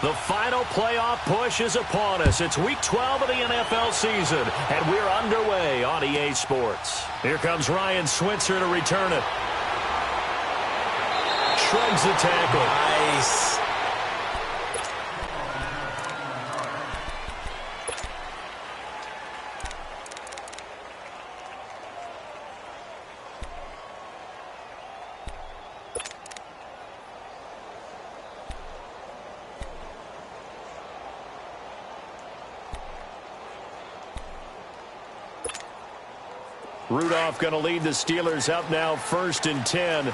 The final playoff push is upon us. It's Week 12 of the NFL season, and we're underway on EA Sports. Here comes Ryan Switzer to return it. Shrugs the tackle. Nice. Rudolph going to lead the Steelers up now 1st and 10.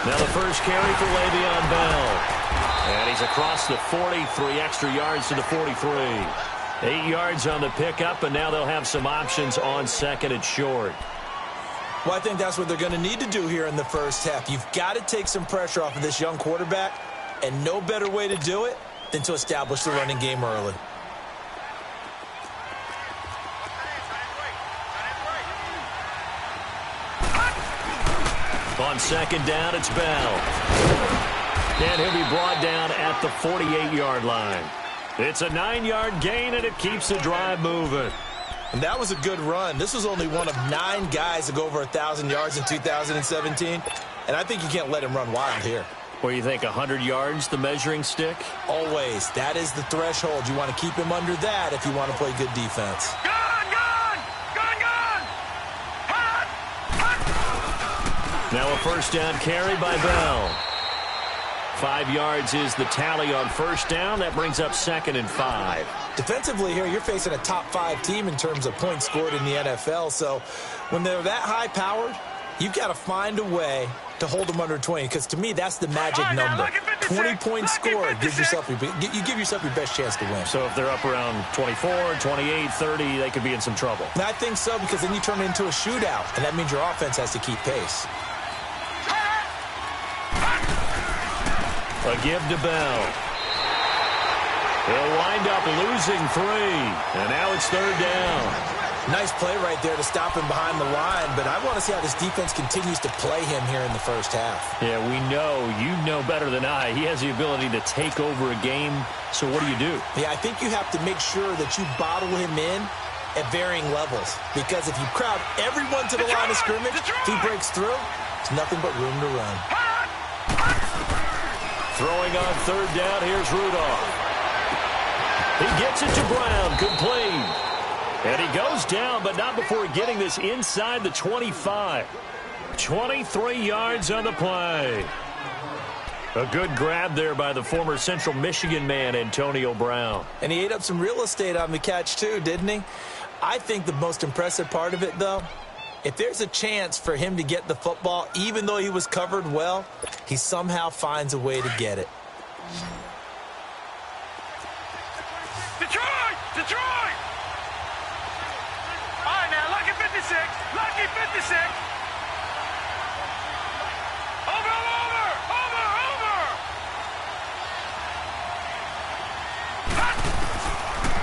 Now the first carry for Le'Veon Bell. And he's across the 40, 3 extra yards to the 43. 8 yards on the pickup, and now they'll have some options on 2nd and short. Well, I think that's what they're going to need to do here in the first half. You've got to take some pressure off of this young quarterback, and no better way to do it than to establish the running game early. On 2nd down, it's Bell. And he'll be brought down at the 48-yard line. It's a 9-yard gain, and it keeps the drive moving. And that was a good run. This was only one of 9 guys to go over 1,000 yards in 2017. And I think you can't let him run wild here. What do you think, 100 yards, the measuring stick? Always. That is the threshold. You want to keep him under that if you want to play good defense. Now a first down carry by Bell. 5 yards is the tally on first down. That brings up 2nd and 5. Defensively here, you're facing a top 5 team in terms of points scored in the NFL. So when they're that high-powered, you've got to find a way to hold them under 20, because to me, that's the magic number. 20 points scored, you give yourself your best chance to win. So if they're up around 24, 28, 30, they could be in some trouble. And I think so, because then you turn it into a shootout, and that means your offense has to keep pace. A give to Bell. He'll wind up losing 3, and now it's 3rd down. Nice play right there to stop him behind the line, but I want to see how this defense continues to play him here in the first half. Yeah, we know. You know better than I. He has the ability to take over a game, so what do you do? Yeah, I think you have to make sure that you bottle him in at varying levels, because if you crowd everyone to the line of scrimmage, if he breaks through, it's nothing but room to run. Throwing on 3rd down, here's Rudolph. He gets it to Brown, complete. And he goes down, but not before getting this inside the 25. 23 yards on the play. A good grab there by the former Central Michigan man, Antonio Brown. And he ate up some real estate on the catch, too, didn't he? I think the most impressive part of it, though, if there's a chance for him to get the football, even though he was covered well, he somehow finds a way to get it. Detroit! Detroit! All right, now, lucky 56. Lucky 56. Over, over, over, over.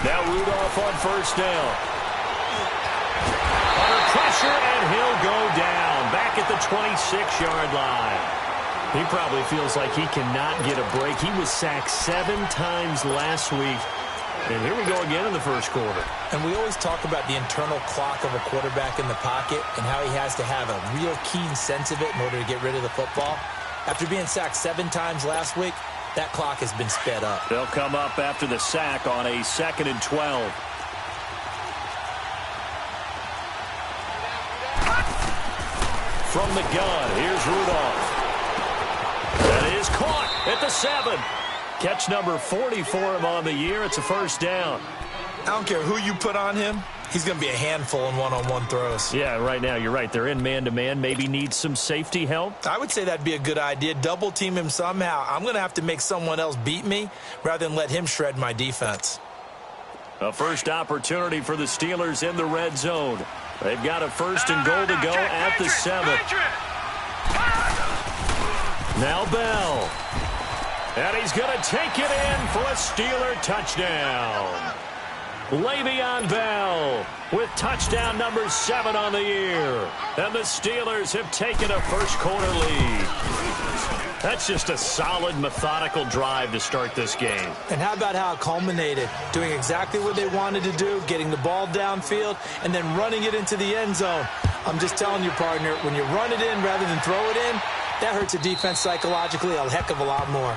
Now Rudolph on first down. Under pressure, and he'll go down. Back at the 26-yard line. He probably feels like he cannot get a break. He was sacked 7 times last week. And here we go again in the first quarter. And we always talk about the internal clock of a quarterback in the pocket and how he has to have a real keen sense of it in order to get rid of the football. After being sacked 7 times last week, that clock has been sped up. They'll come up after the sack on a 2nd and 12. From the gun, here's Rudolph. That is caught at the 7. Catch number 40 for him on the year. It's a first down. I don't care who you put on him. He's going to be a handful in one-on-one throws. Yeah, right now, you're right. They're in man-to-man. Maybe needs some safety help. I would say that'd be a good idea. Double team him somehow. I'm going to have to make someone else beat me rather than let him shred my defense. A first opportunity for the Steelers in the red zone. They've got a 1st and goal to go at the 7. Now Bell. And he's going to take it in for a Steeler touchdown. Le'Veon Bell field with touchdown number 7 on the year. And the Steelers have taken a first-quarter lead. That's just a solid, methodical drive to start this game. And how about how it culminated? Doing exactly what they wanted to do, getting the ball downfield, and then running it into the end zone. I'm just telling you, partner, when you run it in rather than throw it in, that hurts a defense psychologically a heck of a lot more.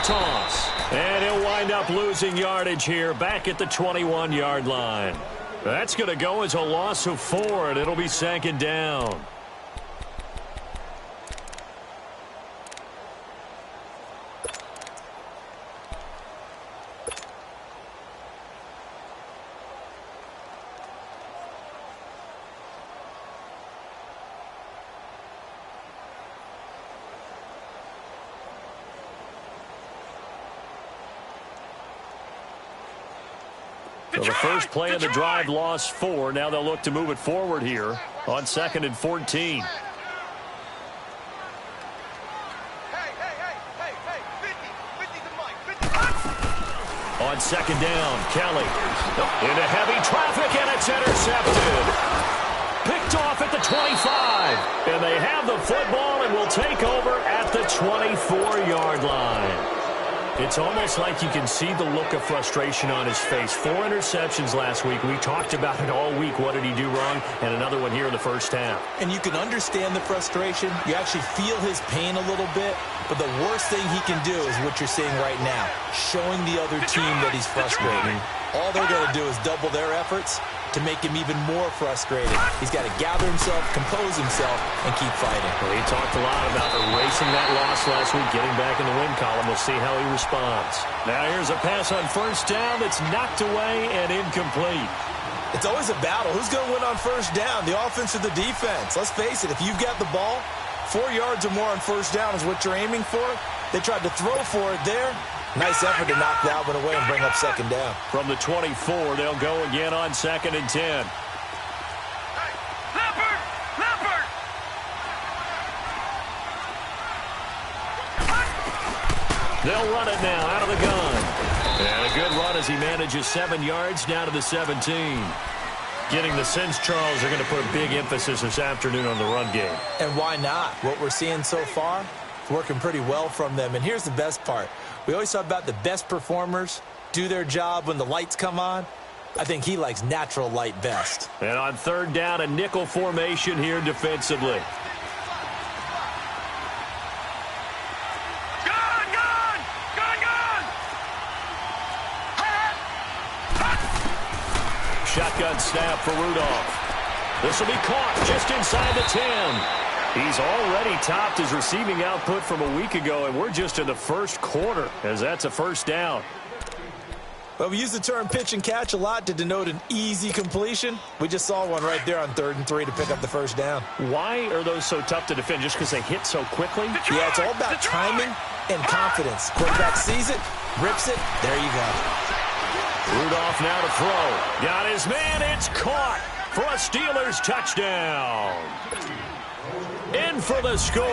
Toss. And he'll wind up losing yardage here back at the 21-yard line. That's going to go as a loss of 4, and it'll be 2nd down. So the first play of the drive lost 4. Now they'll look to move it forward here on 2nd and 14. On 2nd down, Kelly into heavy traffic, and it's intercepted. Picked off at the 25. And they have the football and will take over at the 24-yard line. It's almost like you can see the look of frustration on his face. 4 interceptions last week. We talked about it all week. What did he do wrong? And another one here in the first half. And you can understand the frustration. You actually feel his pain a little bit. But the worst thing he can do is what you're seeing right now, showing the other team that he's frustrated. All they're going to do is double their efforts to make him even more frustrated. He's got to gather himself, compose himself, and keep fighting. Well, he talked a lot about erasing that loss last week, getting back in the win column. We'll see how he responds. Now here's a pass on 1st down that's knocked away and incomplete. It's always a battle. Who's going to win on 1st down, the offense or the defense? Let's face it, if you've got the ball, 4 yards or more on 1st down is what you're aiming for. They tried to throw for it there. Nice effort to knock that one away and bring up 2nd down. From the 24, they'll go again on 2nd and 10. Hey, Leopard! Leopard! They'll run it now out of the gun. And a good run as he manages 7 yards down to the 17. Getting the sense, Charles, are going to put a big emphasis this afternoon on the run game. And why not? What we're seeing so far, it's working pretty well from them. And here's the best part. We always talk about the best performers do their job when the lights come on. I think he likes natural light best. And on 3rd down, a nickel formation here defensively. Shotgun snap for Rudolph. This will be caught just inside the 10. He's already topped his receiving output from a week ago, and we're just in the 1st quarter, as that's a 1st down. Well, we use the term pitch and catch a lot to denote an easy completion. We just saw one right there on 3rd and 3 to pick up the 1st down. Why are those so tough to defend? Just because they hit so quickly? Yeah, it's all about timing and confidence. Quarterback sees it, rips it, there you go. Rudolph now to throw. Got his man, it's caught for a Steelers touchdown. In for the score.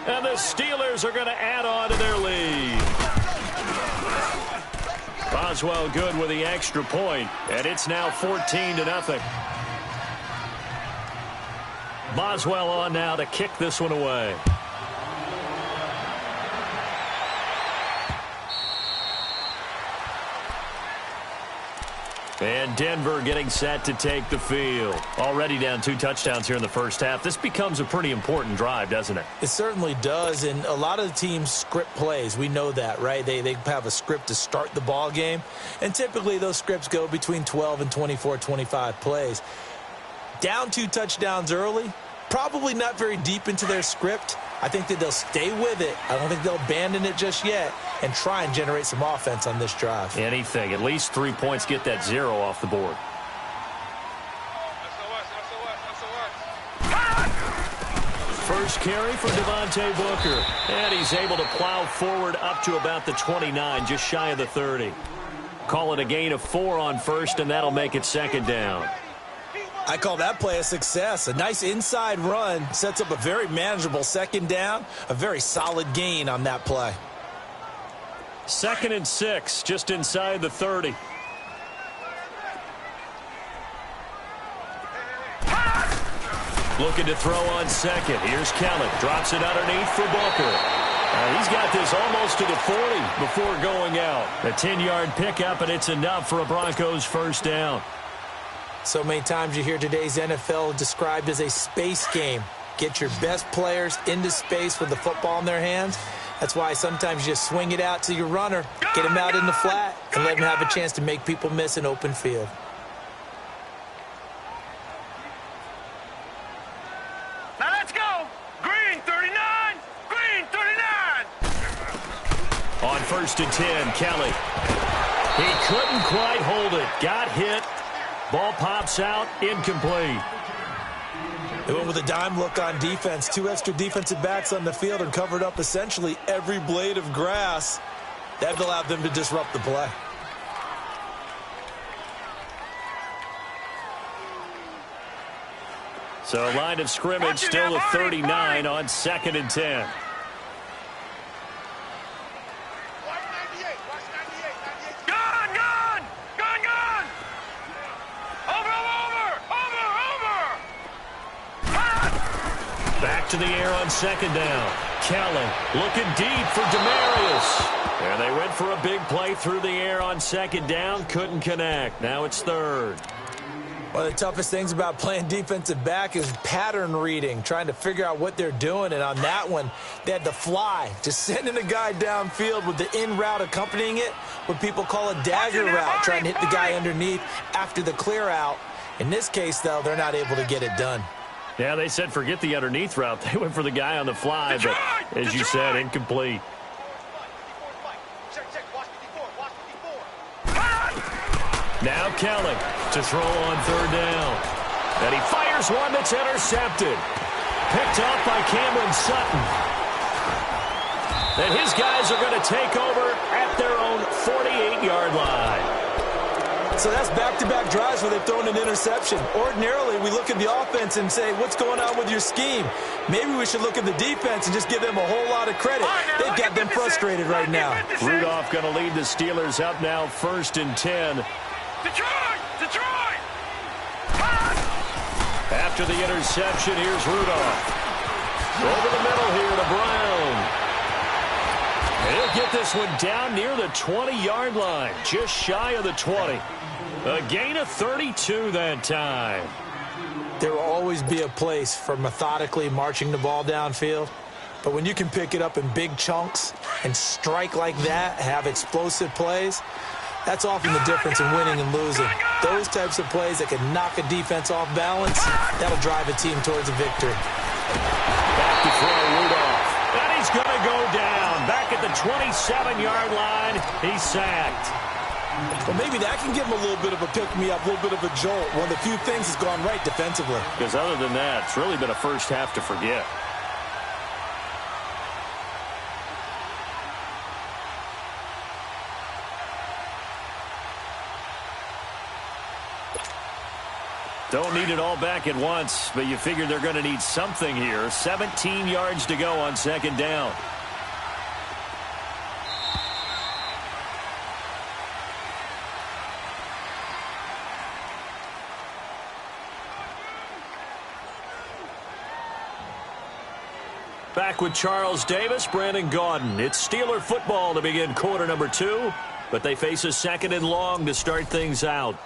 And the Steelers are going to add on to their lead. Boswell good with the extra point, and it's now 14-0. Boswell on now to kick this one away. And Denver getting set to take the field. Already down 2 touchdowns here in the first half. This becomes a pretty important drive, doesn't it? It certainly does, and a lot of the teams script plays. We know that, right? They have a script to start the ball game, and typically those scripts go between 12 and 24, 25 plays. Down 2 touchdowns early, probably not very deep into their script. I think that they'll stay with it. I don't think they'll abandon it just yet and try and generate some offense on this drive. Anything. At least 3 points, get that 0 off the board. First carry for Devontae Booker. And he's able to plow forward up to about the 29, just shy of the 30. Call it a gain of 4 on first, and that'll make it second down. I call that play a success. A nice inside run sets up a very manageable second down. A very solid gain on that play. 2nd and 6, just inside the 30. Looking to throw on second. Here's Kelly. Drops it underneath for Booker. He's got this almost to the 40 before going out. A 10-yard pickup, and it's enough for a Broncos first down. So many times you hear today's NFL described as a space game. Get your best players into space with the football in their hands. That's why sometimes you just swing it out to your runner, get him out in the flat, and let him have a chance to make people miss an open field. Now let's go. Green 39. Green 39. On 1st and 10, Kelly. He couldn't quite hold it. Got hit. Ball pops out. Incomplete. They went with a dime look on defense. 2 extra defensive backs on the field and covered up essentially every blade of grass. That allowed them to disrupt the play. So line of scrimmage still a 39 on 2nd and 10. To the air on 2nd down. Kelly looking deep for Demarius. And they went for a big play through the air on 2nd down. Couldn't connect. Now it's 3rd. One of the toughest things about playing defensive back is pattern reading, trying to figure out what they're doing. And on that one, they had the fly, just sending a guy downfield with the in route accompanying it, what people call a dagger route, trying to hit the guy underneath after the clear out. In this case, though, they're not able to get it done. Yeah, they said forget the underneath route. They went for the guy on the fly, but as you said, incomplete. Now Kelly to throw on 3rd down. And he fires one that's intercepted. Picked off by Cameron Sutton. And his guys are going to take over at their own 48-yard line. So that's back-to-back drives where they've thrown an interception. Ordinarily, we look at the offense and say, what's going on with your scheme? Maybe we should look at the defense and just give them a whole lot of credit. They've got them frustrated right now. Rudolph going to lead the Steelers up now 1st and 10. Detroit! After the interception, here's Rudolph. Over the middle here to Brown. And he'll get this one down near the 20-yard line, just shy of the 20. A gain of 32 that time. There will always be a place for methodically marching the ball downfield. But when you can pick it up in big chunks and strike like that, have explosive plays, that's often the difference in winning and losing. Those types of plays that can knock a defense off balance, that'll drive a team towards a victory. Back to throw Rudolph. And he's going to go down. Back at the 27-yard line, he's sacked. Well, maybe that can give him a little bit of a pick-me-up, a little bit of a jolt. One of the few things that's gone right defensively. Because other than that, it's really been a first half to forget. Don't need it all back at once, but you figure they're going to need something here. 17 yards to go on 2nd down. Back with Charles Davis, Brandon Gaudin. It's Steeler football to begin quarter number 2, but they face a 2nd and long to start things out.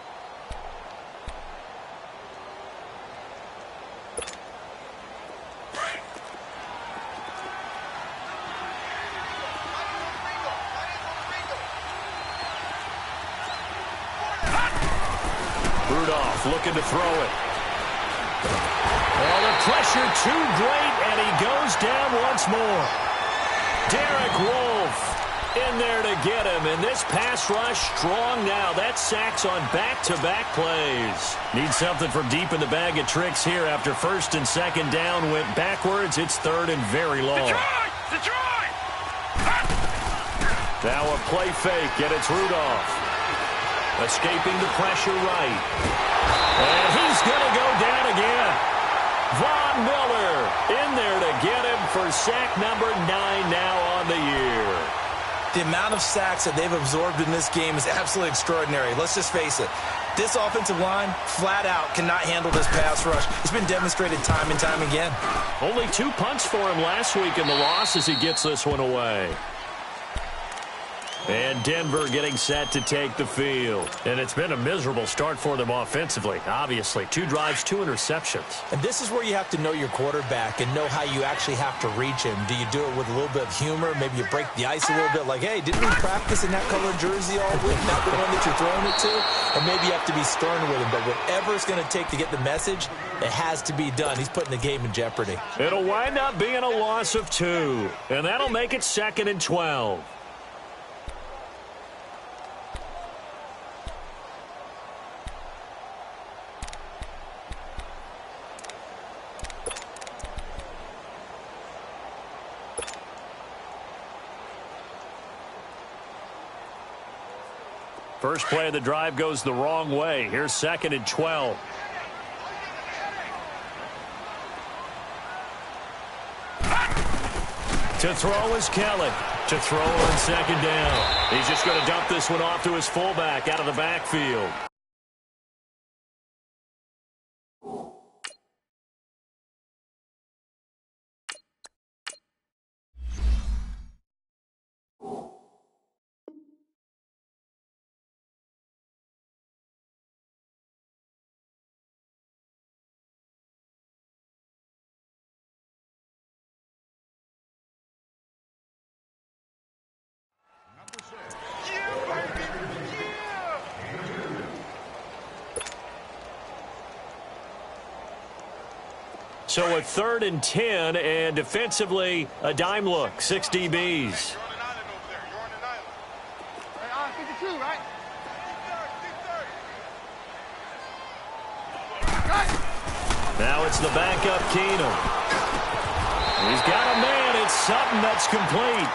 Rudolph looking to throw it. Well, the pressure too great, and he goes down once more. Derek Wolfe in there to get him, and this pass rush strong now. That's sacks on back-to-back plays. Need something from deep in the bag of tricks here after first and second down went backwards. It's third and very long. Detroit! Now a play fake, and it's Rudolph. Escaping the pressure right. And he's going to go down again. Von Miller in there to get him for sack number 9 now on the year. The amount of sacks that they've absorbed in this game is absolutely extraordinary. Let's just face it. This offensive line, flat out, cannot handle this pass rush. It's been demonstrated time and time again. Only 2 punts for him last week in the loss as he gets this one away. And Denver getting set to take the field. And it's been a miserable start for them offensively, obviously. 2 drives, 2 interceptions. And this is where you have to know your quarterback and know how you actually have to reach him. Do you do it with a little bit of humor? Maybe you break the ice a little bit like, hey, didn't we practice in that colored jersey all week? Not the one that you're throwing it to? And maybe you have to be stern with him. But whatever it's going to take to get the message, it has to be done. He's putting the game in jeopardy. It'll wind up being a loss of 2. And that'll make it 2nd and 12. First play of the drive goes the wrong way. Here's 2nd and 12. To throw is Kelly. To throw on 2nd down. He's just going to dump this one off to his fullback out of the backfield. So a 3rd and 10, and defensively, a dime look. 6 DBs. You're on an island over there. You're on an island. 52, right? Now it's the backup Keenum. He's got a man. It's something that's complete.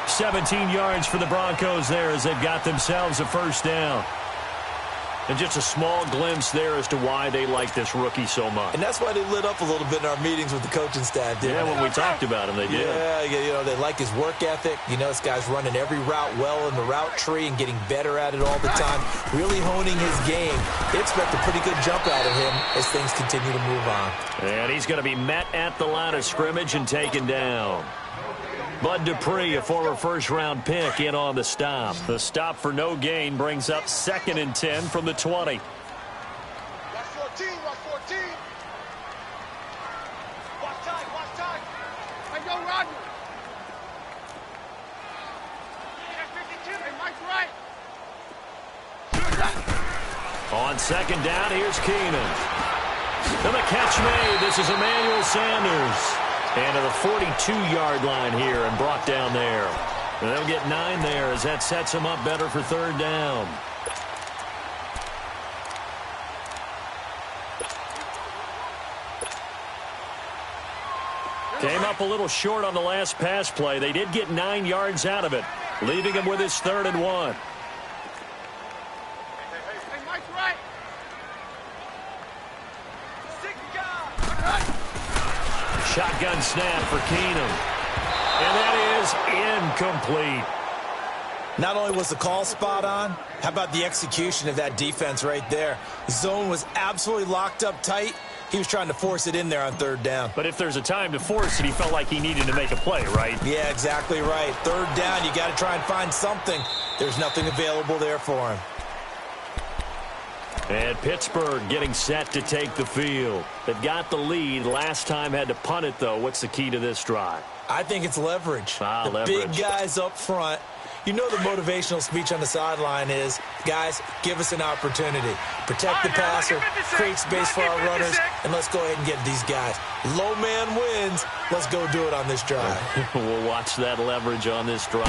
17 yards for the Broncos there as they've got themselves a first down. And just a small glimpse there as to why they like this rookie so much. And that's why they lit up a little bit in our meetings with the coaching staff, didn't they? When we talked about him, they did. Yeah, you know, they like his work ethic. You know, this guy's running every route well in the route tree and getting better at it all the time, really honing his game. They expect a pretty good jump out of him as things continue to move on. And he's going to be met at the line of scrimmage and taken down. Bud Dupree, a former first-round pick, in on the stop. The stop for no gain brings up 2nd and 10 from the 20. Watch 14, watch 14. Watch time. Hey, go, Roger. Yeah, 52. Hey, Mike's right. On 2nd down, here's Keenum. And the catch made. This is Emmanuel Sanders. And to the 42-yard line here and brought down there. And they'll get 9 there as that sets them up better for 3rd down. Came up a little short on the last pass play. They did get 9 yards out of it, leaving him with his 3rd and 1. Hey, Mike's right. Shotgun snap for Keenum. And that is incomplete. Not only was the call spot on, how about the execution of that defense right there? The zone was absolutely locked up tight. He was trying to force it in there on 3rd down. But if there's a time to force it, he felt like he needed to make a play, right? Yeah, exactly right. 3rd down, you got to try and find something. There's nothing available there for him. And Pittsburgh getting set to take the field. They've got the lead. Last time had to punt it, though. What's the key to this drive? I think it's leverage. Leverage. Big guys up front. You know the motivational speech on the sideline is, guys, give us an opportunity. Protect the passer, create space for our runners, and let's go ahead and get these guys. Low man wins. Let's go do it on this drive. We'll watch that leverage on this drive.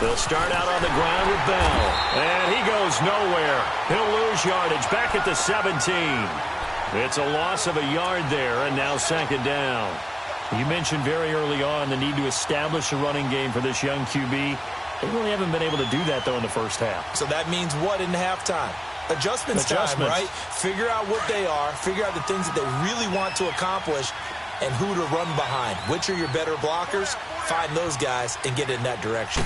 They'll start out on the ground with Bell. And he goes nowhere. He'll lose yardage back at the 17. It's a loss of a yard there, and now second down. You mentioned very early on the need to establish a running game for this young QB. They really haven't been able to do that, though, in the first half. So that means what in halftime? Adjustments time, right? Figure out what they are, figure out the things that they really want to accomplish, and who to run behind. Which are your better blockers? Find those guys and get in that direction.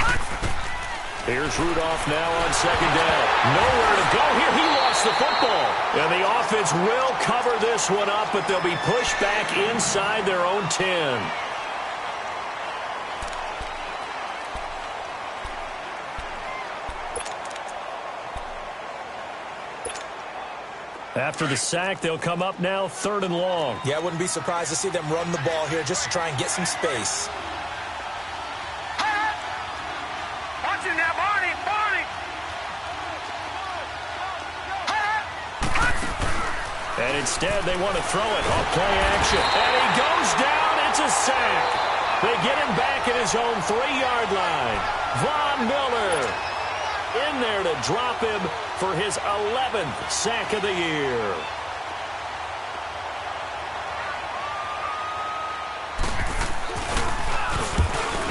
Here's Rudolph now on second down. Nowhere to go here. He lost the football. And the offense will cover this one up, but they'll be pushed back inside their own 10. After the sack, they'll come up now 3rd and long. Yeah, I wouldn't be surprised to see them run the ball here just to try and get some space. And instead, they want to throw it off play action. And he goes down. It's a sack. They get him back at his own 3-yard line. Von Miller in there to drop him for his 11th sack of the year.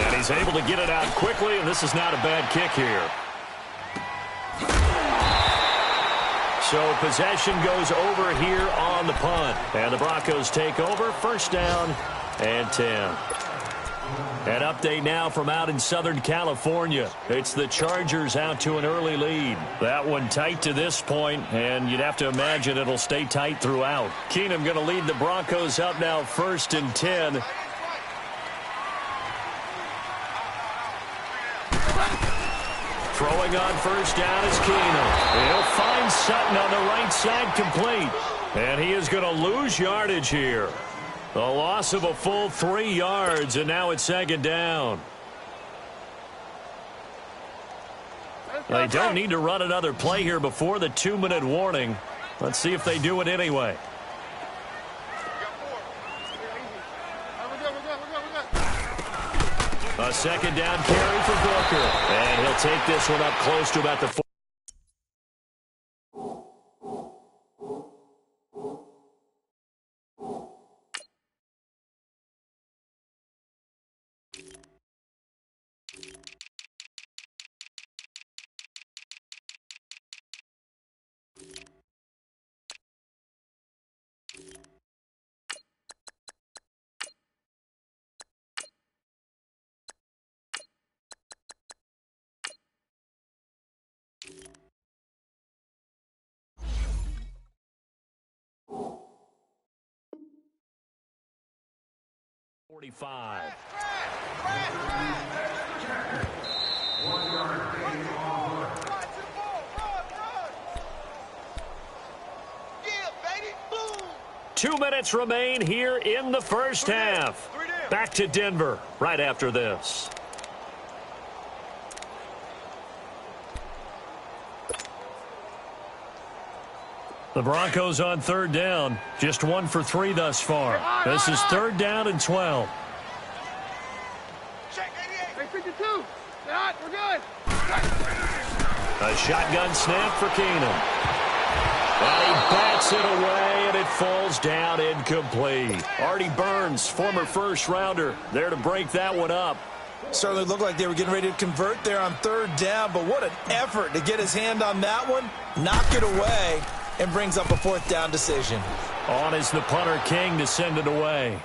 And he's able to get it out quickly, and this is not a bad kick here. So possession goes over here on the punt. And the Broncos take over, 1st down and 10. An update now from out in Southern California. It's the Chargers out to an early lead. That one tight to this point, and you'd have to imagine it'll stay tight throughout. Keenum going to lead the Broncos up now 1st and 10. Throwing on 1st down is Keenum. He'll find Sutton on the right side complete. And he is going to lose yardage here. A loss of a full 3 yards, and now it's 2nd down. They don't need to run another play here before the 2-minute warning. Let's see if they do it anyway. A 2nd down carry for Booker. And he'll take this one up close to about the 4. .45. Two minutes remain here in the first half. Back to Denver right after this. The Broncos on 3rd down. Just 1 for 3 thus far. This is 3rd down and 12. We're good. A shotgun snap for Keenum. And he bats it away, and it falls down incomplete. Artie Burns, former 1st-rounder, there to break that one up. Certainly looked like they were getting ready to convert there on 3rd down, but what an effort to get his hand on that one, knock it away, and brings up a 4th down decision. On is the punter King to send it away.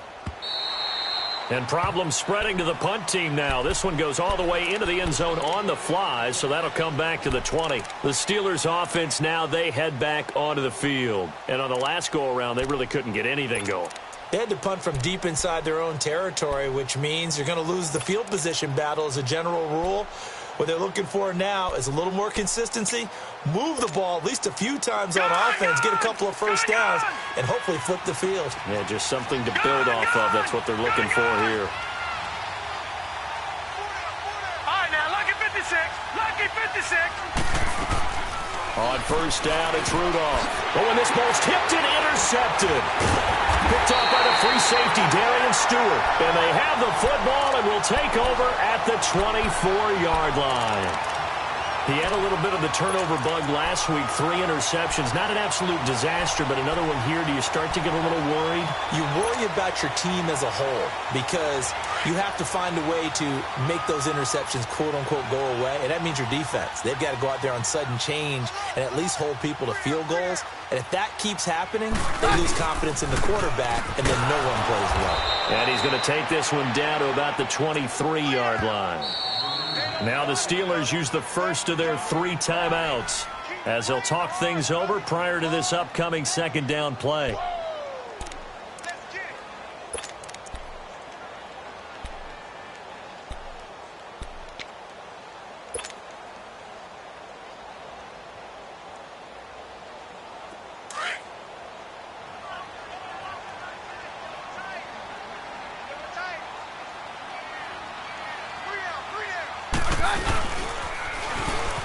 And problems spreading to the punt team now. This one goes all the way into the end zone on the fly, so that'll come back to the 20. The Steelers offense now, they head back onto the field. And on the last go-around, they really couldn't get anything going. They had to punt from deep inside their own territory, which means you're going to lose the field position battle as a general rule. What they're looking for now is a little more consistency, move the ball at least a few times on offense, get a couple of 1st downs, and hopefully flip the field. Yeah, just something to build off of. That's what they're looking for here. All right, now Lucky 56. On first down, it's Rudolph. Oh, and this ball's tipped and intercepted. Picked off by the free safety, Darian Stewart. And they have the football and will take over at the 24-yard line. He had a little bit of the turnover bug last week, 3 interceptions. Not an absolute disaster, but another one here. Do you start to get a little worried? You worry about your team as a whole because you have to find a way to make those interceptions, quote-unquote, go away, and that means your defense. They've got to go out there on sudden change and at least hold people to field goals. And if that keeps happening, they lose confidence in the quarterback, and then no one plays well. And he's going to take this one down to about the 23-yard line. Now the Steelers use the first of their 3 timeouts as they'll talk things over prior to this upcoming second down play.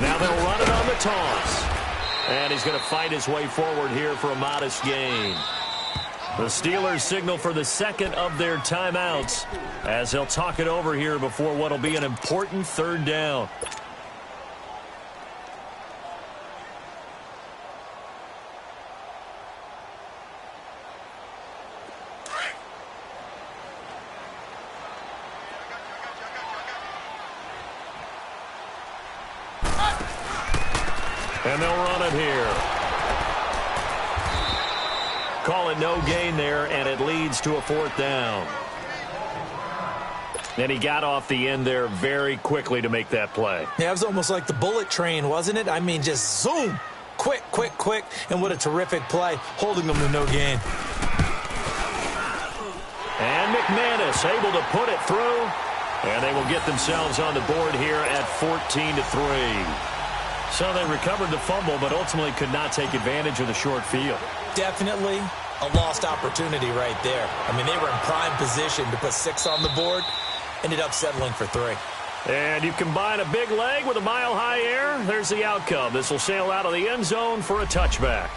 Now they'll run it on the toss. And he's going to fight his way forward here for a modest gain. The Steelers signal for the second of their timeouts as they'll talk it over here before what will be an important third down. And they'll run it here. Call it no gain there, and it leads to a 4th down. And he got off the end there very quickly to make that play. Yeah, it was almost like the bullet train, wasn't it? I mean, just zoom. Quick, quick, quick. And what a terrific play, holding them to no gain. And McManus able to put it through. And they will get themselves on the board here at 14-3. So they recovered the fumble, but ultimately could not take advantage of the short field. Definitely a lost opportunity right there. I mean, they were in prime position to put 6 on the board, ended up settling for 3. And you combine a big leg with a mile-high air, there's the outcome. This will sail out of the end zone for a touchback.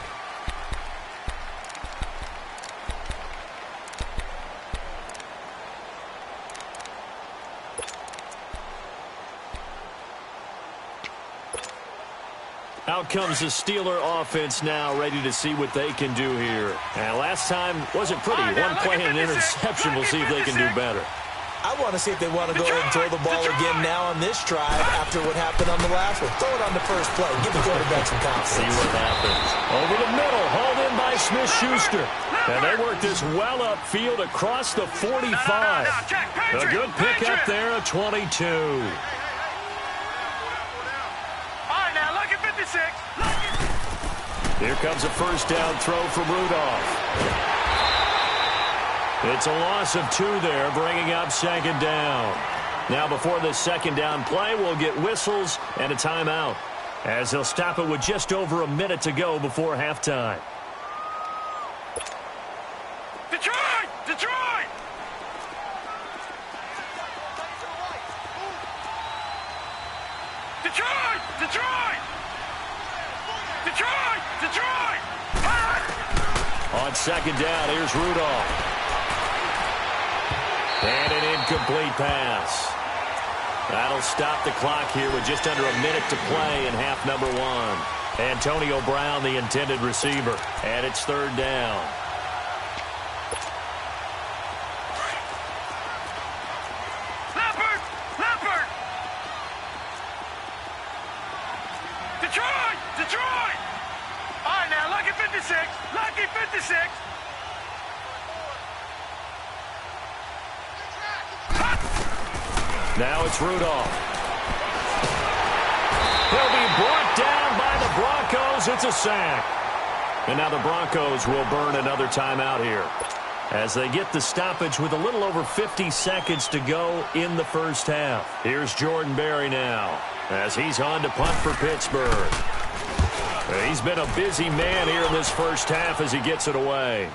Out comes the Steeler offense now, ready to see what they can do here. And last time wasn't pretty. One play and an interception. We'll see if they can do better. I want to see if they want to go ahead and throw the ball again now on this drive after what happened on the last one. Throw it on the first play. Give the quarterback some confidence. See what happens. Over the middle, hauled in by Smith-Schuster. And they work this well upfield across the 45. A good pick up there at 22. Here comes a first down throw from Rudolph. It's a loss of 2 there, bringing up second down. Now before this second down play, we'll get whistles and a timeout, as they'll stop it with just over a minute to go before halftime. Detroit! Detroit! Detroit! Detroit! Detroit! Detroit! On second down, here's Rudolph. And an incomplete pass. That'll stop the clock here with just under a minute to play in half number 1. Antonio Brown, the intended receiver. And it's third down. Leopard! Detroit! Detroit! All right, now, lucky 56. Lucky 56. Now it's Rudolph. He'll be brought down by the Broncos. It's a sack. And now the Broncos will burn another timeout here as they get the stoppage with a little over 50 seconds to go in the first half. Here's Jordan Berry now as he's on to punt for Pittsburgh. He's been a busy man here in this first half as he gets it away.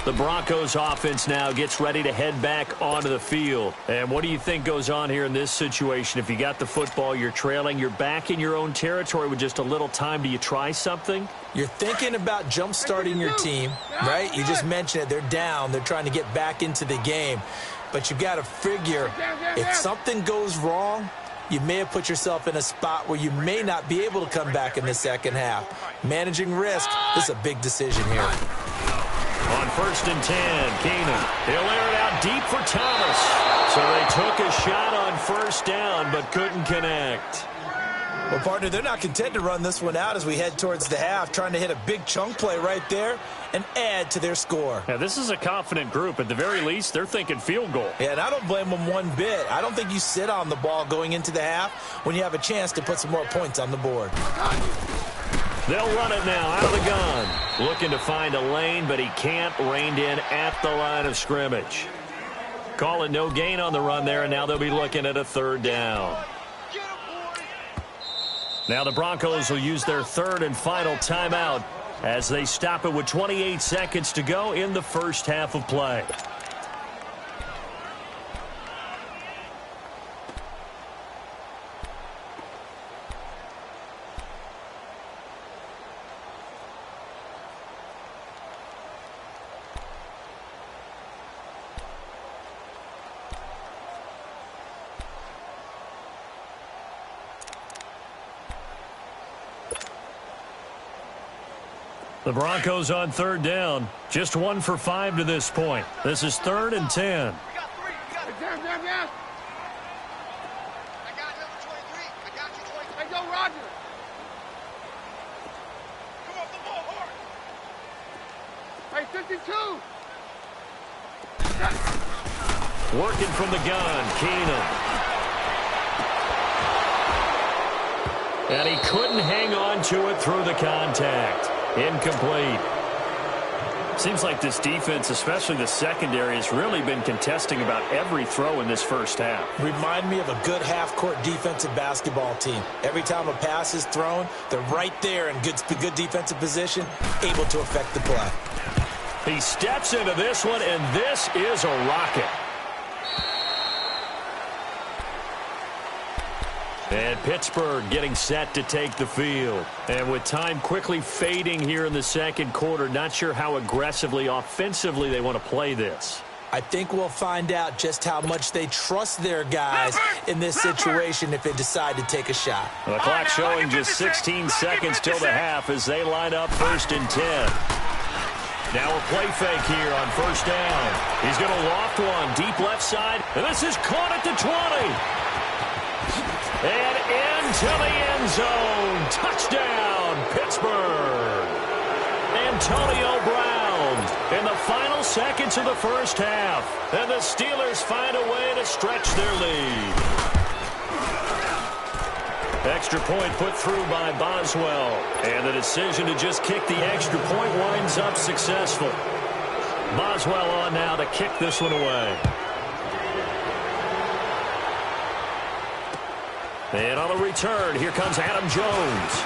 The Broncos offense now gets ready to head back onto the field. And what do you think goes on here in this situation? If you got the football, you're trailing, you're back in your own territory with just a little time. Do you try something? You're thinking about jump-starting your team, right? You just mentioned it. They're down. They're trying to get back into the game. But you've got to figure if something goes wrong, you may have put yourself in a spot where you may not be able to come back in the second half. Managing risk, this is a big decision here. On 1st and 10, Keenan. He'll air it out deep for Thomas. So they took a shot on 1st down, but couldn't connect. Well, partner, they're not content to run this one out as we head towards the half, trying to hit a big chunk play right there and add to their score. Yeah, this is a confident group. At the very least, they're thinking field goal. Yeah, and I don't blame them one bit. I don't think you sit on the ball going into the half when you have a chance to put some more points on the board. They'll run it now out of the gun. Looking to find a lane, but he can't. Reined in at the line of scrimmage. Call it no gain on the run there, and now they'll be looking at a 3rd down. Now the Broncos will use their 3rd and final timeout as they stop it with 28 seconds to go in the first half of play. The Broncos on 3rd down. Just 1 for 5 to this point. This is 3rd and 10. We got 3. We got it. Down. I got number 23. I got you, 23. Hey, go, Roger. Come off the ball hard. Hey, 52. Working from the gun, Keenan. And he couldn't hang on to it through the contact. Incomplete. Seems like this defense, especially the secondary, has really been contesting about every throw in this first half. Remind me of a good half-court defensive basketball team. Every time a pass is thrown, they're right there in good defensive position, able to affect the play. He steps into this one, and this is a rocket. And Pittsburgh getting set to take the field. And with time quickly fading here in the second quarter, not sure how aggressively, offensively they want to play this. I think we'll find out just how much they trust their guys in this situation if they decide to take a shot. The clock showing just 16 seconds till the half as they line up 1st and 10. Now a play fake here on 1st down. He's going to loft one deep left side, and this is caught at the 20. And into the end zone. Touchdown, Pittsburgh. Antonio Brown in the final seconds of the first half. And the Steelers find a way to stretch their lead. Extra point put through by Boswell. And the decision to just kick the extra point winds up successful. Boswell on now to kick this one away. And on the return, here comes Adam Jones.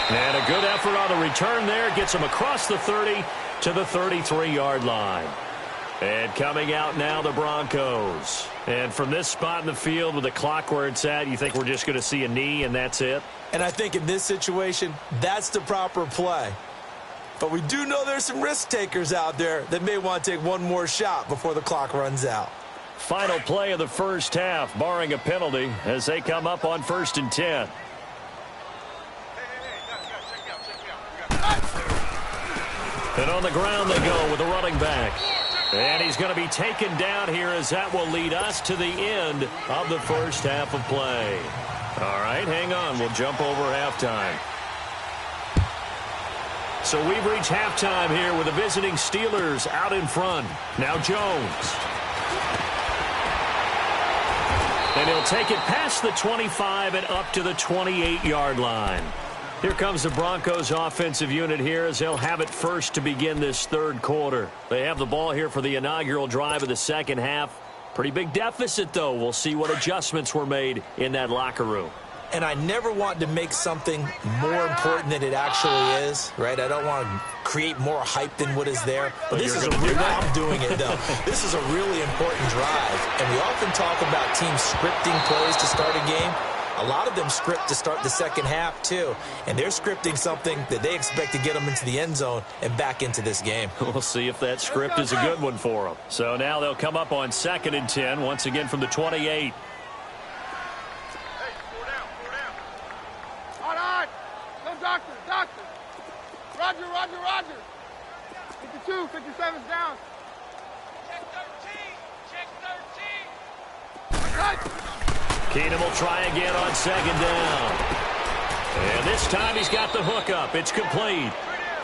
And a good effort on the return there. Gets him across the 30 to the 33-yard line. And coming out now, the Broncos. And from this spot in the field with the clock where it's at, you think we're just going to see a knee and that's it? And I think in this situation, that's the proper play. But we do know there's some risk takers out there that may want to take one more shot before the clock runs out. Final play of the first half, barring a penalty, as they come up on 1st and 10. And on the ground they go with the running back. And he's going to be taken down here as that will lead us to the end of the first half of play. All right, hang on. We'll jump over halftime. So we've reached halftime here with the visiting Steelers out in front. Now Jones. And he'll take it past the 25 and up to the 28-yard line. Here comes the Broncos offensive unit here as they'll have it first to begin this third quarter. They have the ball here for the inaugural drive of the second half. Pretty big deficit, though. We'll see what adjustments were made in that locker room. And I never want to make something more important than it actually is, right? I don't want to create more hype than what is there. But this is I'm doing it, though. This is a really important drive. And we often talk about teams scripting plays to start a game. A lot of them script to start the second half, too. And they're scripting something that they expect to get them into the end zone and back into this game. We'll see if that script is a good one for them. So now they'll come up on 2nd and 10, once again from the 28. Doctor. Roger. 52, 57's down. Check 13. Keenum will try again on 2nd down. And this time he's got the hook up. It's complete.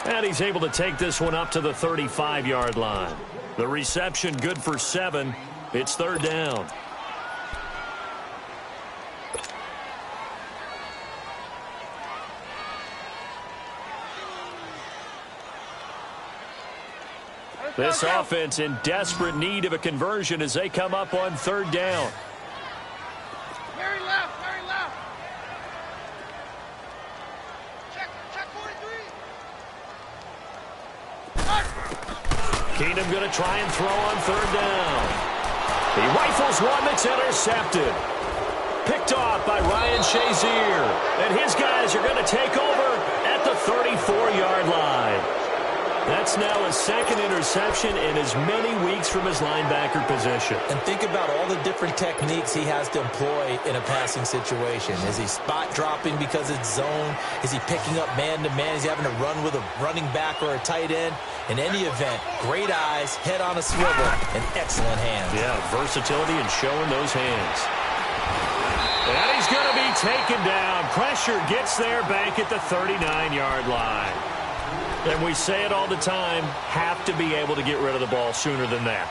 And he's able to take this one up to the 35-yard line. The reception good for 7. It's 3rd down. This offense in desperate need of a conversion as they come up on 3rd down. Very left. Check 43. Keenum going to try and throw on 3rd down. He rifles one that's intercepted. Picked off by Ryan Shazier. And his guys are going to take over at the 34-yard line. That's now his 2nd interception in as many weeks from his linebacker position. And think about all the different techniques he has to employ in a passing situation. Is he spot dropping because it's zone? Is he picking up man-to-man? Is he having to run with a running back or a tight end? In any event, great eyes, head on a swivel, and excellent hands. Yeah, versatility and showing those hands. And he's going to be taken down. Pressure gets there back at the 39-yard line. And we say it all the time, have to be able to get rid of the ball sooner than that.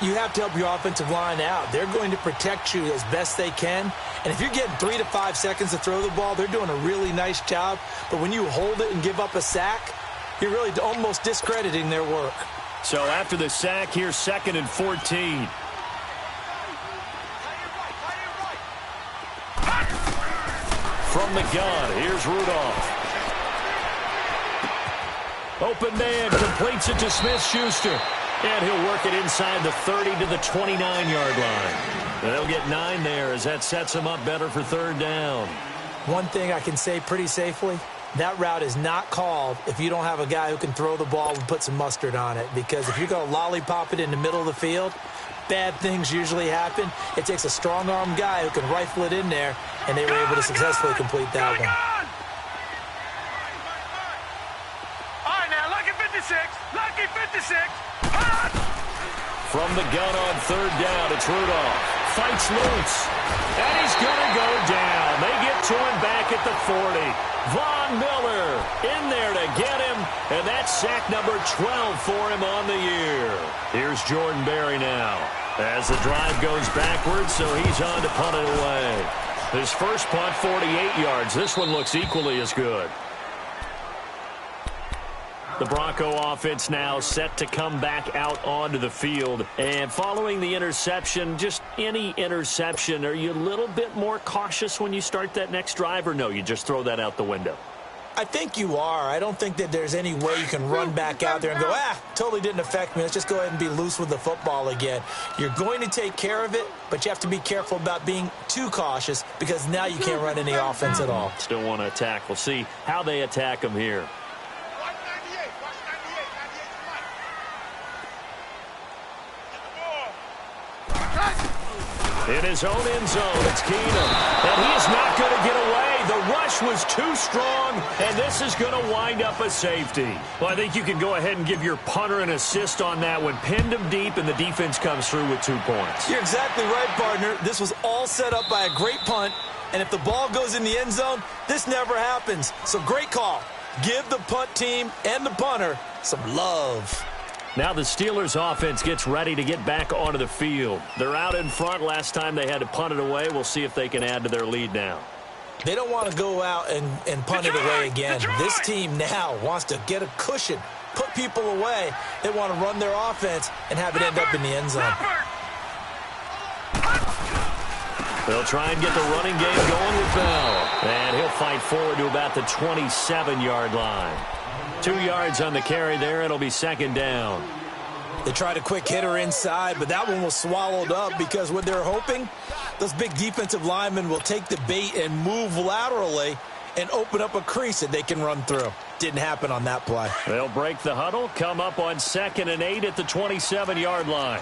You have to help your offensive line out. They're going to protect you as best they can. And if you're getting 3 to 5 seconds to throw the ball, they're doing a really nice job. But when you hold it and give up a sack, you're really almost discrediting their work. So after the sack, here's 2nd and 14. From the gun, here's Rudolph. Open man completes it to Smith-Schuster. And he'll work it inside the 30 to the 29-yard line. And they'll get 9 there as that sets him up better for 3rd down. One thing I can say pretty safely, that route is not called if you don't have a guy who can throw the ball and put some mustard on it. Because if you're going to lollipop it in the middle of the field, bad things usually happen. It takes a strong-arm guy who can rifle it in there, and they were able to successfully complete that one. Lucky 56. From the gun on 3rd down, it's Rudolph. Fights loose. And he's going to go down. They get to him back at the 40. Von Miller in there to get him. And that's sack number 12 for him on the year. Here's Jordan Berry now. As the drive goes backwards, so he's on to punt it away. His first punt, 48 yards. This one looks equally as good. The Bronco offense now set to come back out onto the field. And following the interception, just any interception, are you a little bit more cautious when you start that next drive, or no, you just throw that out the window? I think you are. I don't think that there's any way you can run back out there and go, totally didn't affect me. Let's just go ahead and be loose with the football again. You're going to take care of it, but you have to be careful about being too cautious because now you can't run any offense at all. Still want to attack. We'll see how they attack them here. In his own end zone, it's Keenum. And he is not going to get away. The rush was too strong, and this is going to wind up a safety. Well, I think you can go ahead and give your punter an assist on that one. Pinned him deep, and the defense comes through with 2 points. You're exactly right, partner. This was all set up by a great punt, and if the ball goes in the end zone, this never happens. So great call. Give the punt team and the punter some love. Now the Steelers offense gets ready to get back onto the field. They're out in front. Last time they had to punt it away. We'll see if they can add to their lead now. They don't want to go out and punt it away again. This team now wants to get a cushion, put people away. They want to run their offense and have it end up in the end zone. They'll try and get the running game going with Bell. And he'll fight forward to about the 27-yard line. 2 yards on the carry there. It'll be second down. They tried a quick hitter inside, but that one was swallowed up because what they're hoping, those big defensive linemen will take the bait and move laterally and open up a crease that they can run through. Didn't happen on that play. They'll break the huddle, come up on 2nd and 8 at the 27-yard line.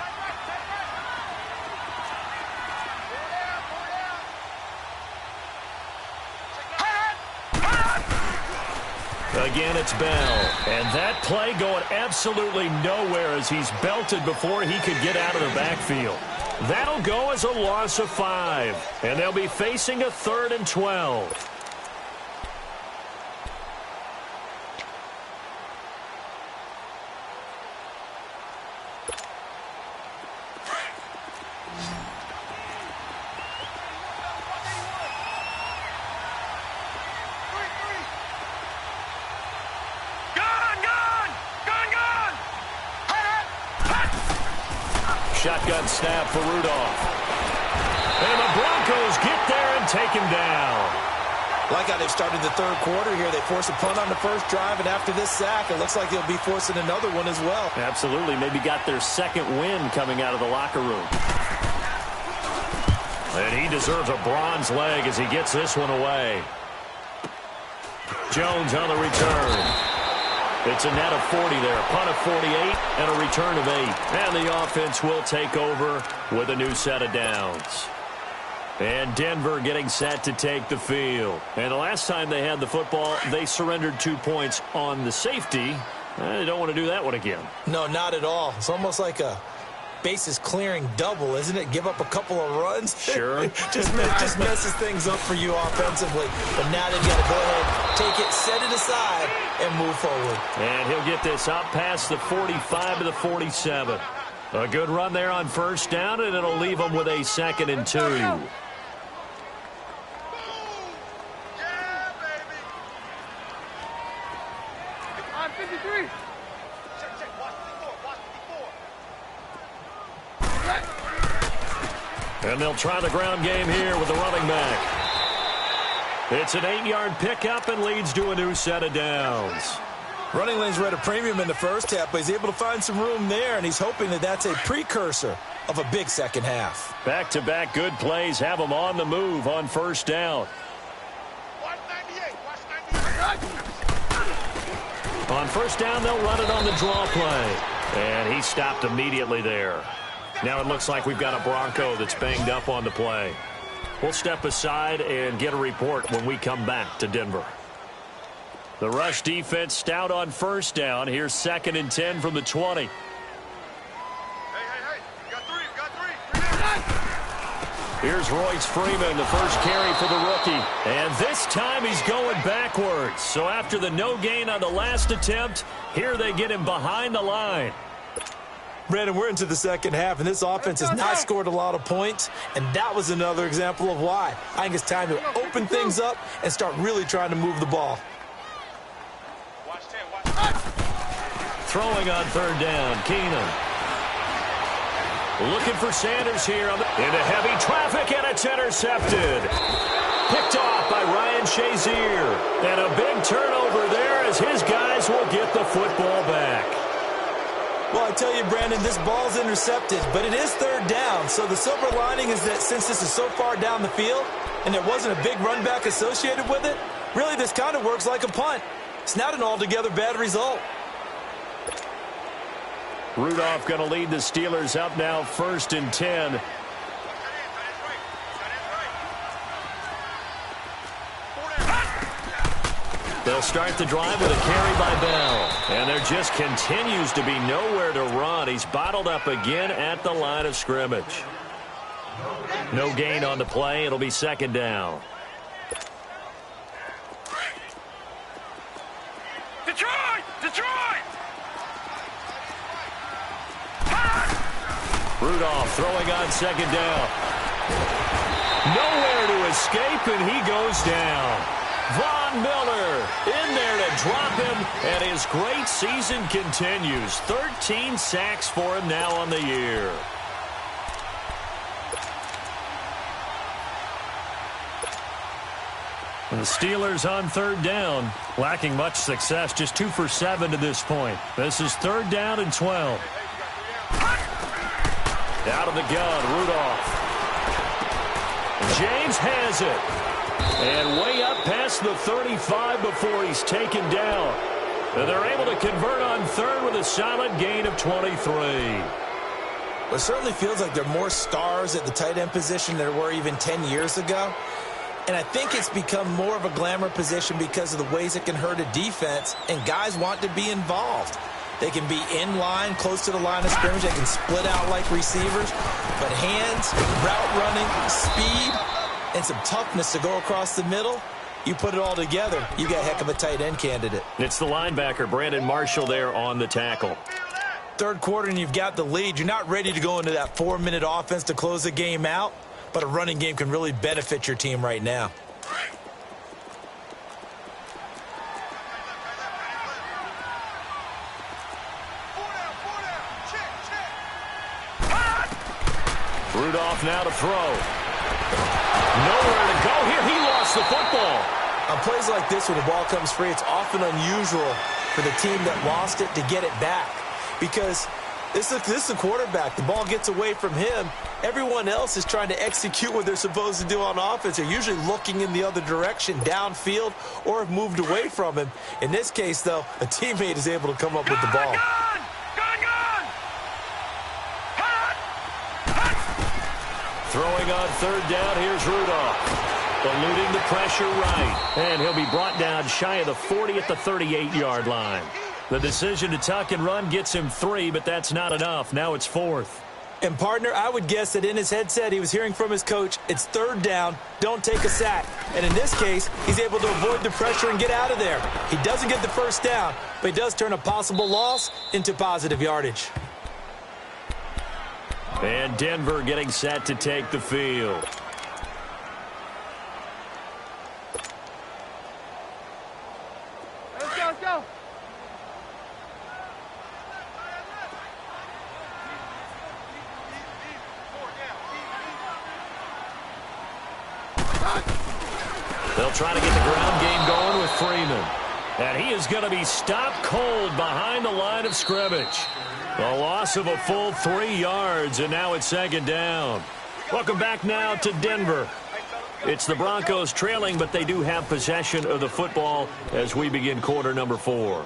Again, it's Bell. And that play going absolutely nowhere as he's belted before he could get out of the backfield. That'll go as a loss of 5. And they'll be facing a 3rd and 12. Shotgun snap for Rudolph. And the Broncos get there and take him down. Like how they've started the third quarter here. They force a punt on the first drive, and after this sack, it looks like they'll be forcing another one as well. Absolutely. Maybe got their second win coming out of the locker room. And he deserves a bronze leg as he gets this one away. Jones on the return. It's a net of 40 there, punt of 48, and a return of 8. And the offense will take over with a new set of downs. And Denver getting set to take the field. And the last time they had the football, they surrendered 2 points on the safety. They don't want to do that one again. No, not at all. It's almost like a bases clearing double, isn't it? Give up a couple of runs. Sure. just messes things up for you offensively. But now they've got to go ahead, take it, set it aside, and move forward. And he'll get this up past the 45 to the 47. A good run there on first down, and it'll leave them with a 2nd and 2. Yeah, baby. On 53. Check. Watch 54. And they'll try the ground game here with the running back. It's an 8-yard pickup and leads to a new set of downs. Running lanes were at a premium in the first half, but he's able to find some room there, and he's hoping that that's a precursor of a big second half. Back-to-back good plays have him on the move on first down. Watch 98. Watch 98. On first down, they'll run it on the draw play. And he stopped immediately there. Now it looks like we've got a Bronco that's banged up on the play. We'll step aside and get a report when we come back to Denver. The rush defense stout on first down. Here's 2nd and 10 from the 20. Hey. We got three. Here's Royce Freeman, the first carry for the rookie. And this time he's going backwards. So after the no gain on the last attempt, here they get him behind the line. Brandon, we're into the second half, and this offense has not scored a lot of points, and that was another example of why. I think it's time to open things up and start really trying to move the ball. Watch 10. Throwing on third down, Keenan. Looking for Sanders here into heavy traffic, and it's intercepted. Picked off by Ryan Shazier. And a big turnover there as his guys will get the football back. Well, I tell you, Brandon, this ball's intercepted, but it is third down. So the silver lining is that since this is so far down the field and there wasn't a big run back associated with it, really this kind of works like a punt. It's not an altogether bad result. Rudolph going to lead the Steelers up now 1st and 10. They'll start the drive with a carry by Bell. And there just continues to be nowhere to run. He's bottled up again at the line of scrimmage. No gain on the play. It'll be 2nd down. Detroit! Rudolph throwing on 2nd down. Nowhere to escape, and he goes down. Von Miller in there to drop him, and his great season continues. 13 sacks for him now on the year. Steelers on third down, lacking much success, just 2 for 7 to this point. This is 3rd down and 12. Out of the gun, Rudolph. James has it. And way up past the 35 before he's taken down. And they're able to convert on 3rd with a solid gain of 23. Well, it certainly feels like there are more stars at the tight end position than there were even 10 years ago. And I think it's become more of a glamour position because of the ways it can hurt a defense, and guys want to be involved. They can be in line, close to the line of scrimmage. They can split out like receivers. But hands, route running, speed, and some toughness to go across the middle, you put it all together, you got a heck of a tight end candidate. It's the linebacker, Brandon Marshall, there on the tackle. 3rd quarter and you've got the lead. You're not ready to go into that 4-minute offense to close the game out. But a running game can really benefit your team right now. Rudolph now to throw. Nowhere to go here. He lost the football. On plays like this, when the ball comes free, it's often unusual for the team that lost it to get it back. Because this is the quarterback. The ball gets away from him. Everyone else is trying to execute what they're supposed to do on offense. They're usually looking in the other direction, downfield, or have moved away from him. In this case, though, a teammate is able to come up with the ball. Throwing on 3rd down, here's Rudolph. Eluding the pressure right. And he'll be brought down shy of the 40 at the 38-yard line. The decision to tuck and run gets him 3, but that's not enough. Now it's 4th. And, partner, I would guess that in his headset he was hearing from his coach, it's 3rd down, don't take a sack. And in this case, he's able to avoid the pressure and get out of there. He doesn't get the 1st down, but he does turn a possible loss into positive yardage. And Denver getting set to take the field. Let's go, let's go. They'll try to get the ground game going with Freeman. And he is going to be stopped cold behind the line of scrimmage. A loss of a full 3 yards, and now it's 2nd down. Welcome back now to Denver. It's the Broncos trailing, but they do have possession of the football as we begin quarter number 4.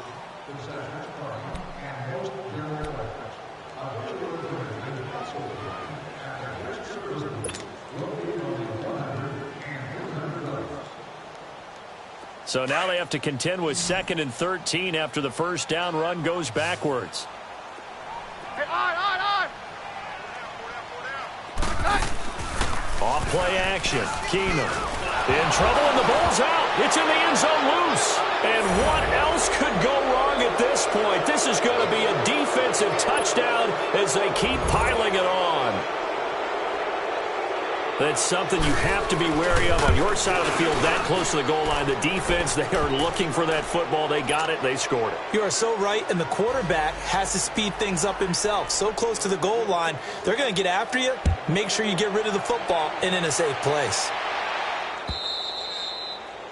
So now they have to contend with 2nd and 13 after the 1st down run goes backwards. Hey, on. Off play action. Keenum in trouble, and the ball's out. It's in the end zone loose. And what else could go wrong at this point? This is going to be a defensive touchdown as they keep piling it on. That's something you have to be wary of on your side of the field, that close to the goal line. The defense, they are looking for that football. They got it. They scored it. You are so right, and the quarterback has to speed things up himself. So close to the goal line, they're going to get after you. Make sure you get rid of the football and in a safe place.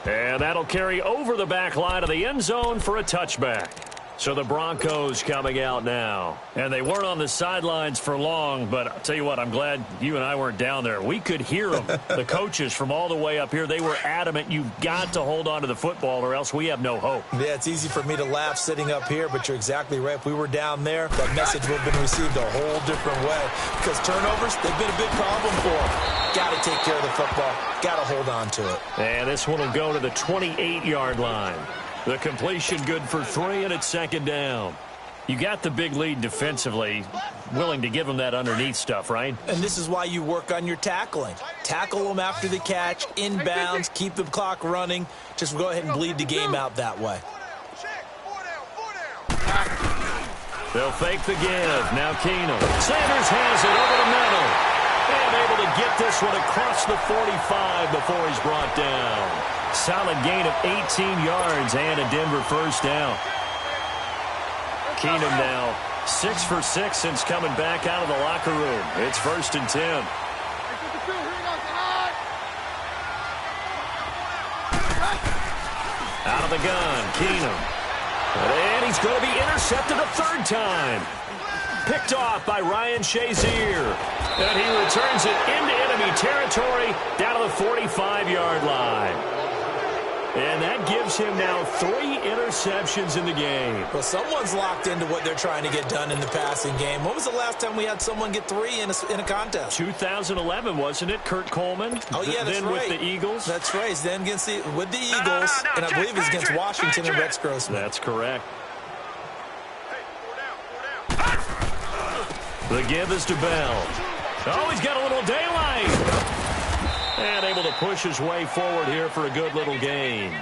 And that'll carry over the back line of the end zone for a touchback. So the Broncos coming out now. And they weren't on the sidelines for long, but I'll tell you what, I'm glad you and I weren't down there. We could hear them, the coaches from all the way up here. They were adamant, you've got to hold on to the football or else we have no hope. Yeah, it's easy for me to laugh sitting up here, but you're exactly right. If we were down there, that message would have been received a whole different way. Because turnovers, they've been a big problem for them. Got to take care of the football. Got to hold on to it. And this one will go to the 28-yard line. The completion good for 3, and it's 2nd down. You got the big lead defensively, willing to give them that underneath stuff, right? And this is why you work on your tackling. Tackle them after the catch, inbounds, keep the clock running. Just go ahead and bleed the game out that way. They'll fake the give. Now Keenum. Sanders has it over the middle. And able to get this one across the 45 before he's brought down. Solid gain of 18 yards and a Denver 1st down. Keenum now 6 for 6 since coming back out of the locker room. It's 1st and 10. out of the gun. Keenum. And he's going to be intercepted a third time. Picked off by Ryan Shazier. And he returns it into enemy territory down to the 45-yard line. And that gives him now 3 interceptions in the game. Well, someone's locked into what they're trying to get done in the passing game. When was the last time we had someone get 3 in a contest? 2011, wasn't it? Kurt Coleman? Oh, yeah, that's then right. with the Eagles? That's right. Then with the Eagles, and I believe it's against Washington and Rex Grossman. That's correct. The give is to Bell. Oh, he's got a little daylight. And able to push his way forward here for a good little gain.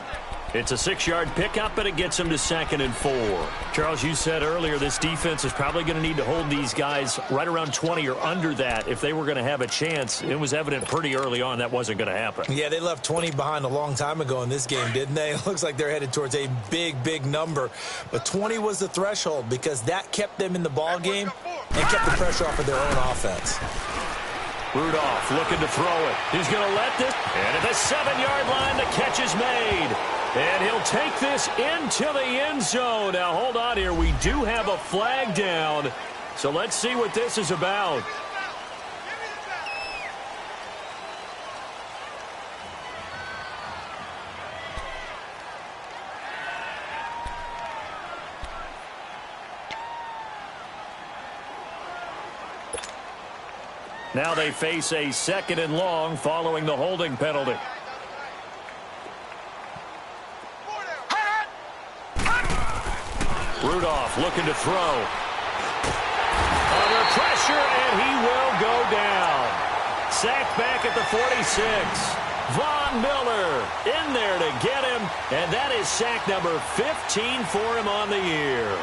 It's a 6-yard pickup, and it gets him to 2nd and 4. Charles, you said earlier this defense is probably going to need to hold these guys right around 20 or under that if they were going to have a chance. It was evident pretty early on that wasn't going to happen. Yeah, they left 20 behind a long time ago in this game, didn't they? It looks like they're headed towards a big, big number. But 20 was the threshold because that kept them in the ball game and kept the pressure off of their own offense. Rudolph looking to throw it. He's going to let this. And at the 7-yard line, the catch is made. And he'll take this into the end zone. Now, hold on here. We do have a flag down. So let's see what this is about. Now they face a 2nd and long following the holding penalty. Rudolph looking to throw. Under pressure, and he will go down. Sacked back at the 46. Von Miller in there to get him, and that is sack number 15 for him on the year.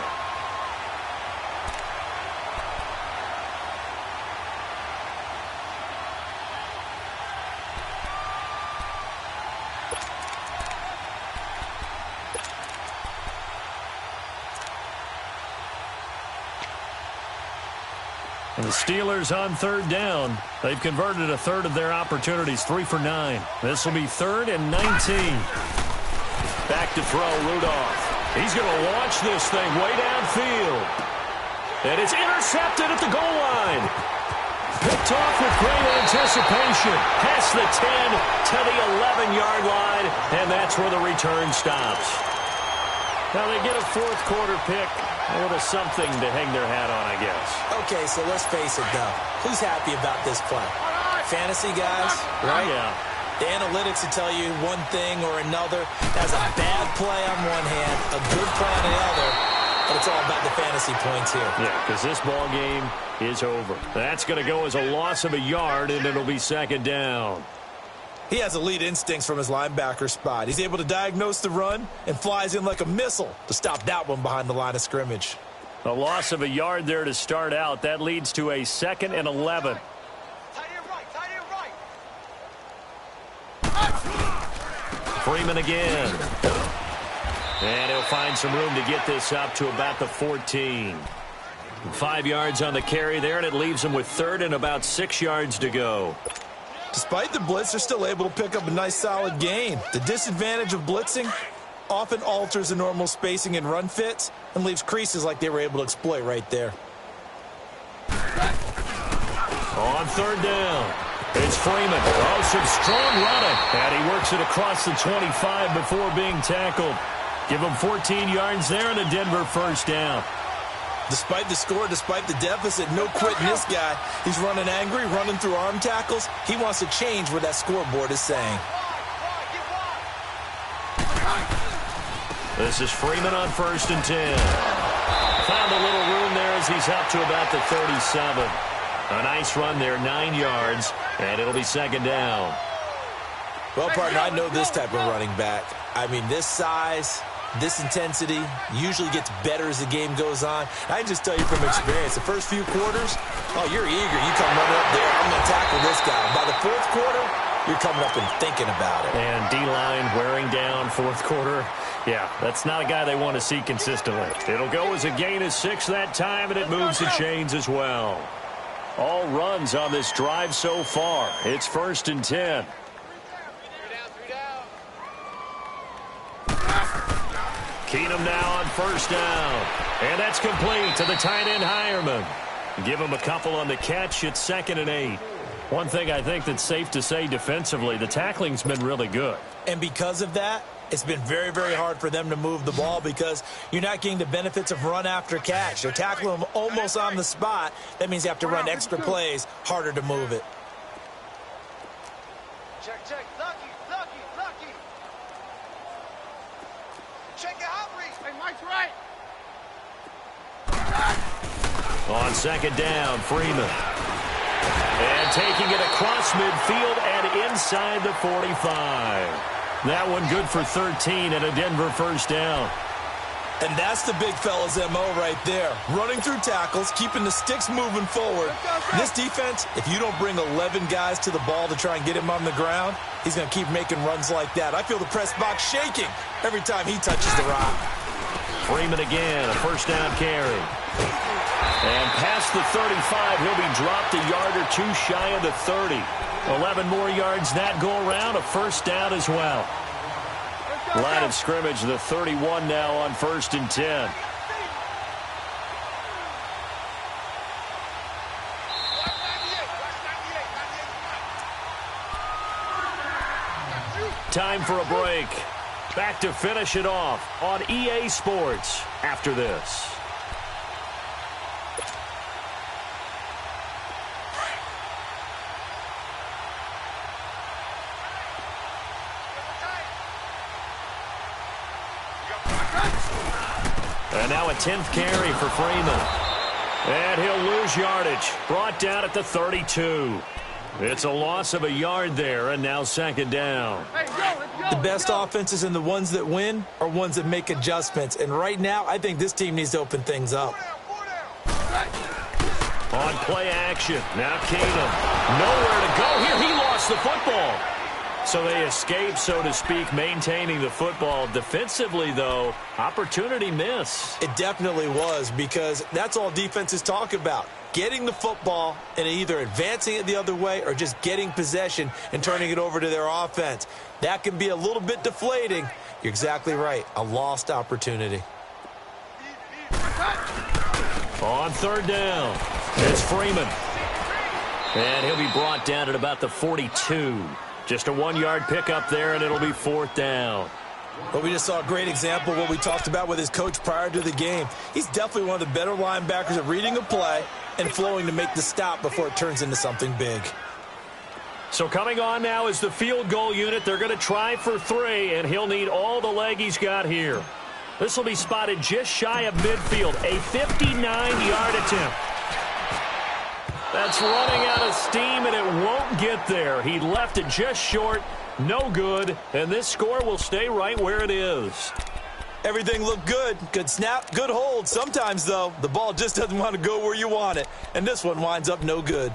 And the Steelers on 3rd down. They've converted a third of their opportunities, 3 for 9. This will be 3rd and 19. Back to throw, Rudolph. He's going to launch this thing way downfield. And it's intercepted at the goal line. Picked off with great anticipation. Past the 10 to the 11-yard line, and that's where the return stops. Now they get a 4th quarter pick. A little something to hang their hat on, I guess. Okay, so let's face it, though. Who's happy about this play? Fantasy guys, right? Yeah. The analytics will tell you one thing or another. That's a bad play on one hand, a good play on the other, but it's all about the fantasy points here. Yeah, because this ball game is over. That's going to go as a loss of a yard, and it'll be 2nd down. He has elite instincts from his linebacker spot. He's able to diagnose the run and flies in like a missile to stop that one behind the line of scrimmage. A loss of a yard there to start out. That leads to a 2nd and 11. Freeman again. And he'll find some room to get this up to about the 14. 5 yards on the carry there, and it leaves him with 3rd and about 6 yards to go. Despite the blitz, they're still able to pick up a nice solid gain. The disadvantage of blitzing often alters the normal spacing and run fits and leaves creases like they were able to exploit right there. On 3rd down, it's Freeman. Oh, some strong running. And he works it across the 25 before being tackled. Give him 14 yards there and a Denver 1st down. Despite the score, despite the deficit, no quitting this guy. He's running angry, running through arm tackles. He wants to change what that scoreboard is saying. This is Freeman on 1st and 10. Found a little room there as he's up to about the 37. A nice run there, 9 yards, and it'll be 2nd down. Well, partner, I know this type of running back. I mean, this size, this intensity usually gets better as the game goes on. I can just tell you from experience, the first few quarters, oh, you're eager. You come running up there, I'm going to tackle this guy. By the 4th quarter, you're coming up and thinking about it. And D-line wearing down 4th quarter. Yeah, that's not a guy they want to see consistently. It'll go as a gain of 6 that time, and it moves the chains as well. All runs on this drive so far. It's 1st and 10. Keenum now on first down. And that's complete to the tight end, Hireman. Give him a couple on the catch. It's 2nd and 8. One thing I think that's safe to say defensively, the tackling's been really good. And because of that, it's been very, very hard for them to move the ball because you're not getting the benefits of run after catch. They're tackling them almost on the spot. That means you have to run extra plays, harder to move it. Check. Lucky. Check it out, Reese. Hey, Mike's right. On 2nd down, Freeman. And taking it across midfield and inside the 45. That one good for 13 and a Denver first down. And that's the big fella's MO right there. Running through tackles, keeping the sticks moving forward. This defense, if you don't bring 11 guys to the ball to try and get him on the ground, he's going to keep making runs like that. I feel the press box shaking every time he touches the rock. Freeman again, a first down carry. And past the 35, he'll be dropped a yard or two shy of the 30. 11 more yards that go around, a first down as well. Line of scrimmage, the 31 now on 1st and 10. Time for a break. Back to finish it off on EA Sports after this. And now a 10th carry for Freeman. And he'll lose yardage. Brought down at the 32. It's a loss of a yard there, and now 2nd down. The best offenses and the ones that win are ones that make adjustments. And right now, I think this team needs to open things up. On play action. Now Keenum. Nowhere to go here. He lost the football. So they escape, so to speak, maintaining the football. Defensively, though, opportunity miss. It definitely was, because that's all defenses talk about. Getting the football and either advancing it the other way or just getting possession and turning it over to their offense. That can be a little bit deflating. You're exactly right. A lost opportunity. On 3rd down, it's Freeman. And he'll be brought down at about the 42. Just a 1-yard pickup there, and it'll be 4th down. Well, we just saw a great example of what we talked about with his coach prior to the game. He's definitely one of the better linebackers at reading a play and flowing to make the stop before it turns into something big. So coming on now is the field goal unit. They're going to try for 3, and he'll need all the leg he's got here. This will be spotted just shy of midfield, a 59-yard attempt. That's running out of steam, and it won't get there. He left it just short, no good, and this score will stay right where it is. Everything looked good. Good snap, good hold. Sometimes, though, the ball just doesn't want to go where you want it, and this one winds up no good.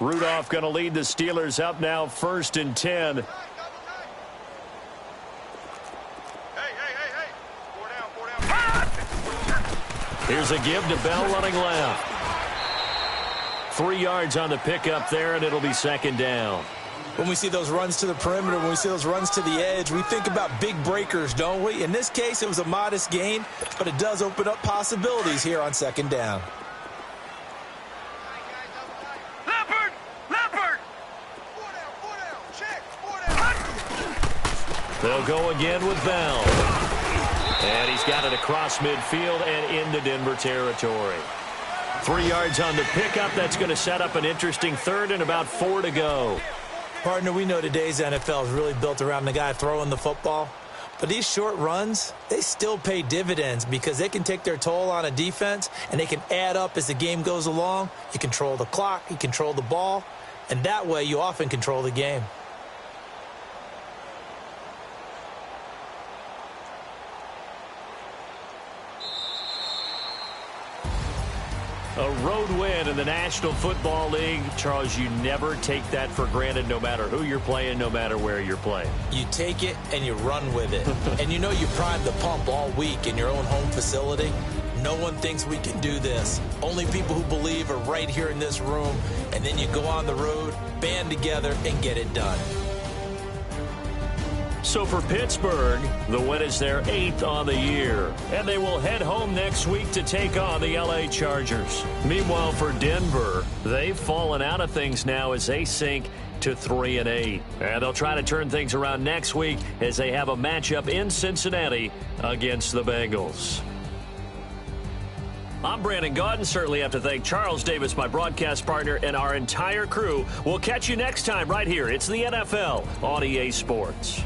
Rudolph going to lead the Steelers up now 1st and 10. Here's a give to Bell running left. 3 yards on the pickup there, and it'll be 2nd down. When we see those runs to the perimeter, when we see those runs to the edge, we think about big breakers, don't we? In this case, it was a modest gain, but it does open up possibilities here on 2nd down. They'll go again with Bell. And he's got it across midfield and into Denver territory. 3 yards on the pickup. That's going to set up an interesting 3rd and about 4 to go. Partner, we know today's NFL is really built around the guy throwing the football. But these short runs, they still pay dividends because they can take their toll on a defense and they can add up as the game goes along. You control the clock, you control the ball, and that way you often control the game. A road win in the National Football League. Charles, you never take that for granted no matter who you're playing, no matter where you're playing. You take it and you run with it. And you know you primed the pump all week in your own home facility. No one thinks we can do this. Only people who believe are right here in this room. And then you go on the road, band together, and get it done. So for Pittsburgh, the win is their 8th on the year, and they will head home next week to take on the LA Chargers. Meanwhile, for Denver, they've fallen out of things now as they sink to 3-8. And they'll try to turn things around next week as they have a matchup in Cincinnati against the Bengals. I'm Brandon Gaudin. Certainly have to thank Charles Davis, my broadcast partner, and our entire crew. We'll catch you next time right here. It's the NFL on EA Sports.